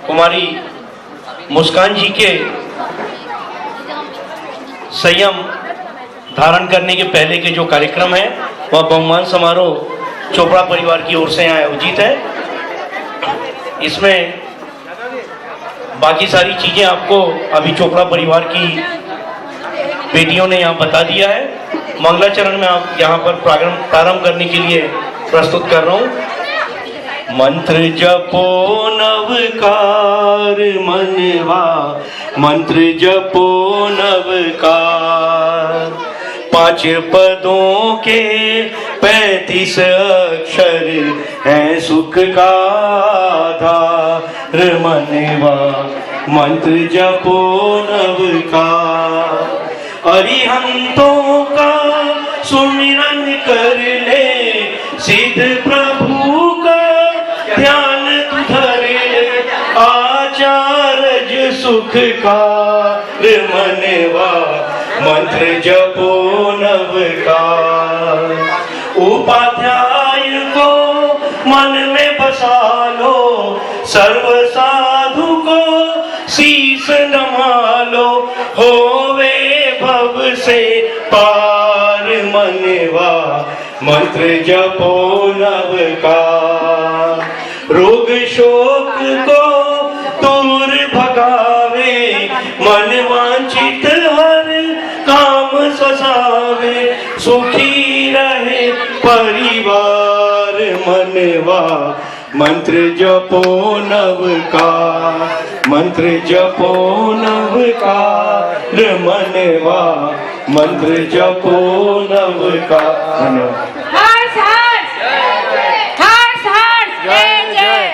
कुमारी मुस्कान जी के संयम धारण करने के पहले के जो कार्यक्रम है वह बहुमान समारोह चोपड़ा परिवार की ओर से आयोजित है। इसमें बाकी सारी चीजें आपको अभी चोपड़ा परिवार की बेटियों ने यहाँ बता दिया है। मंगलाचरण में आप यहाँ पर प्रारंभ करने के लिए प्रस्तुत कर रहा हूँ। मंत्र जपो नवकार मनवा, मंत्र जपो नवकार, 5 पदों के 35 अक्षर हैं सुख का आधार मनवा, मंत्र जपो नवकार। अरिहंतों का सुमिरन कर ले, सिद्ध प्रभु का ध्यान तू धर ले, आचार्य सुख का मनवा, मंत्र जपो नवकार। उपाध्याय को मन में बसा लो, सर्व साधु को शीश नमा लो, होवे भव से पार मनवा, मंत्र जपो नवकार। रोग शोक को दूर भगावे, मन वांछित हर काम सजावे, सुखी रहे परिवार मनवा, मंत्र जपो नवकार, मंत्र जपो नवकार मनवा, मंत्र जपो नवकार। धन्यवाद। हर्ष हर्ष हर्ष हर्ष जय जय।